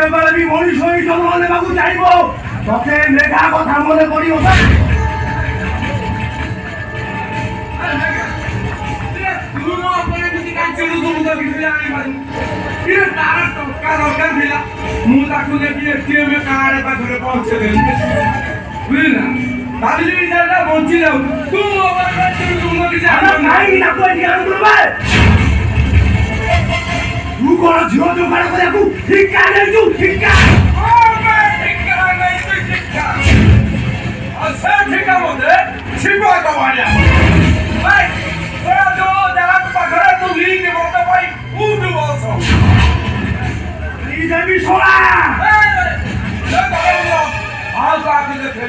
ଯେତେବେଳେ ବି ମଣିଷ ହୋଇ ଜନ୍ମ ନେବାକୁ ଚାହିଁବ ତତେ ମେଘା କଥା ମନେ ପଡ଼ିବ। ତାର ଟଙ୍କା ଦରକାର ଥିଲା ମୁଁ ତାକୁ ନେଇକି ଏଟିଏମ୍ କାର୍ଡ ପାଖରେ ପହଞ୍ଚେଇଦେଲି ବୁଝିଲା ଭାବିଲି ବିଚାରଟା ବଞ୍ଚି ଯାଉ ତୁ ମୋ କିଛି ତୁ କଣ ଝିଅ ଯୋଗାଡ଼ କରିବାକୁ ଠିକା ନେଇଛୁ? ଠିକା ସେ ଠିକା ମତେ ଶିବ କବାଡ଼ିଆ ପାଖରେ ତୁ ଲିଙ୍କ୍ ମତେ ପାଇଁ ଉଠୁ ବସ ଦେବି ଶୋଳା ଆଉ କାହାକୁ ଦେଖେ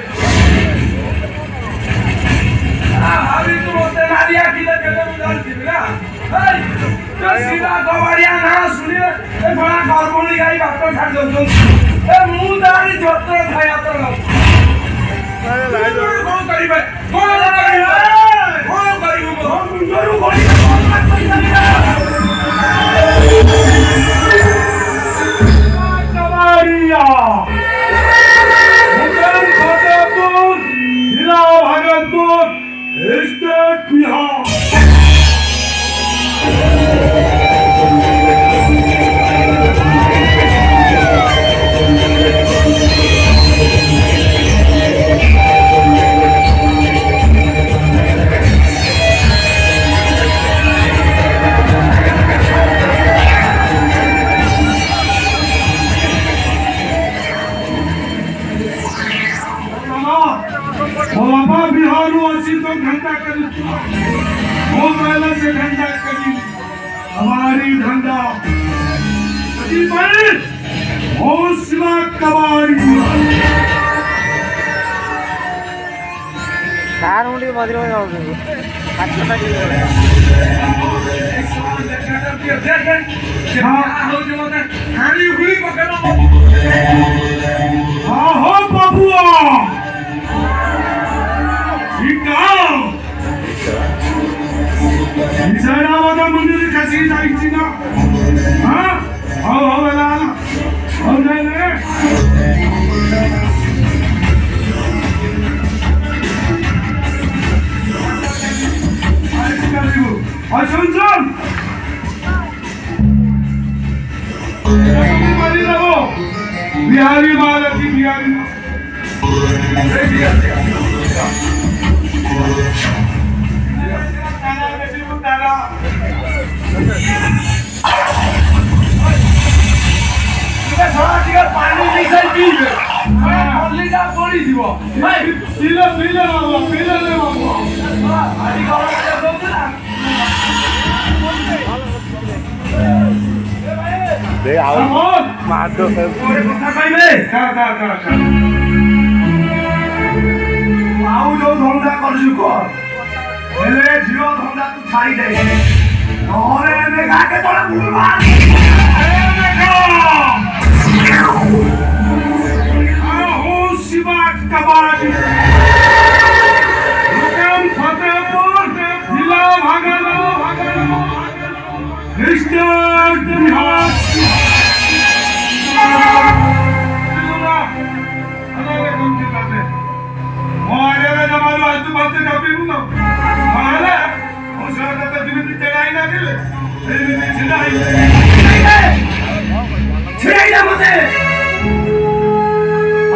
ଭାବିଛୁ ମତେ ନାରୀ ଆଖି ଦେଖେଲେ ମୁଁ ଜାଣିଥିବି ନା ଶିବା କବାଡ଼ିଆ ନାଁ ଶୁଣିଲେ ଏ ଭଣା ଗର୍ଭଣୀ ଗାଈ ବାଟ ଛାଡ଼ି ଦଉଛନ୍ତି ମୁଁ ତାରି ଯତ୍ର ଖାଇବା କଣ କରିବେ କଣ କରିବୁ ମୁଣ୍ଡରୁ कबाड़िया फतेहपुर जिला भागलपुर स्टेट बिहार। बाबा बिहार वासी तो घंटा करी वो पहले से घंटा करी हमारी धंधा हौसला कबाड़ी कार मुंडी मधुर में जाऊँ हो बबुआ वाला मंदिर कैसी जाइए ना हाँ आओ बेला आओ नहीं सुन बिहारी माल अच्छी बिहारी पानी ଆଉ ଯୋଉ ଧନ୍ଦା କରୁଛୁ କର ହେଲେ ଝିଅ ଧନ୍ଦା ତୁ ଛାଡ଼ି ଦେ ନହେଲେ ମେଘା କେତେବେଳେ ବୁଲବା शिवा कबाड़ी फतेहपुर जिला भागलपुर स्टेट बिहार।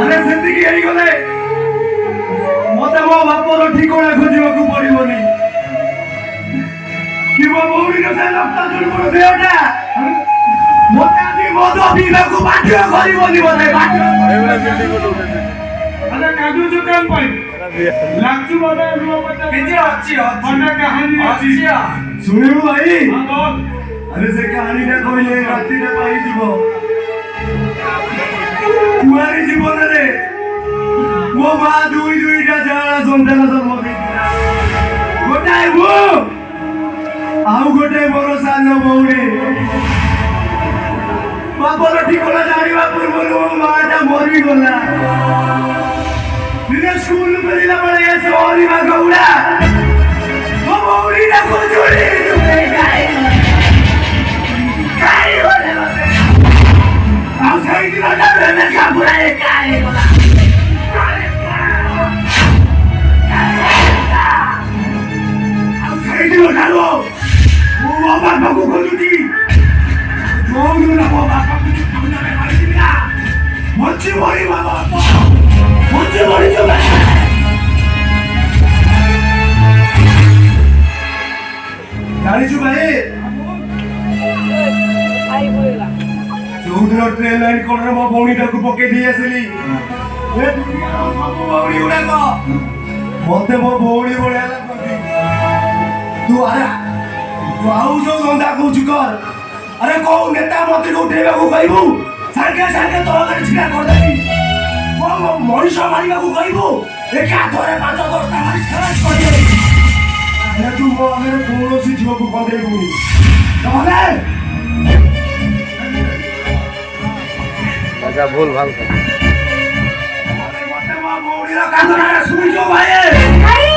अरे जिंदगी यही गले मत मो बापर ठिकଣା खोजवाकू पड़िबनी कि मो भौणी से रक्ता जोड़ देवटा मत आदि मद पीवाकू बाध्य करबनी मते बाध्य अरे कादू जो काम पाई लागछु मते किछि अछि बड़ा कहानी अछि सुनियो भाई अरे से कहानी ना कहले राती रे पाई जीवो कुआरी जीवन रे मो मा दुई दुईटा जाड़ा सन्तान जन्म देइथिला गोटाए मो आउ गोटाए मोर सान भौणी बापर ठिकଣା जानिबा पूर्वरु मो माटा मरि गला दिने स्कूल फेरिला बेले ए सोरी मा गौड़ा मो भौणी ना को जोड़ी जुके गाई गाई बोले आ सही दिला ଲାଇନ୍ କଡ଼ରେ ମୋ ଭଉଣୀଟାକୁ ପକେଇ ଦେଇ ଆସିଲି ଏ ଦୁନିଆର ସବୁ ଭଉଣୀ ଗୁଡ଼ାକ ମତେ ମୋ ଭଉଣୀ ଭଳିଆ ଲାଗନ୍ତି ତୁ ଆଉ ଯୋଉ ଧନ୍ଦା କହୁଛୁ କର ଆରେ କୋଉ ନେତା ମନ୍ତ୍ରୀକୁ ଉଠେଇବାକୁ କହିବୁ ସାଙ୍ଗେ ସାଙ୍ଗେ ତଳକାରୀ ଛିଡ଼ା କରିଦେବି ମଣିଷ ମାରିବାକୁ କହିବୁ ଏକାଥରେ 5-10ଟା ମାରି ଖାସ କରିଦେବି ତୁ ମୋ ଆଗରେ କୌଣସି ଝିଅକୁ କନ୍ଦେଇବୁନି ନହେଲେ আচ্ছা ভুল ভাল ମତେ ମୋ ଭଉଣୀର କାନ୍ଦଣାଟା ଶୁଣିଛୁ ଭାଇ ଭାଇ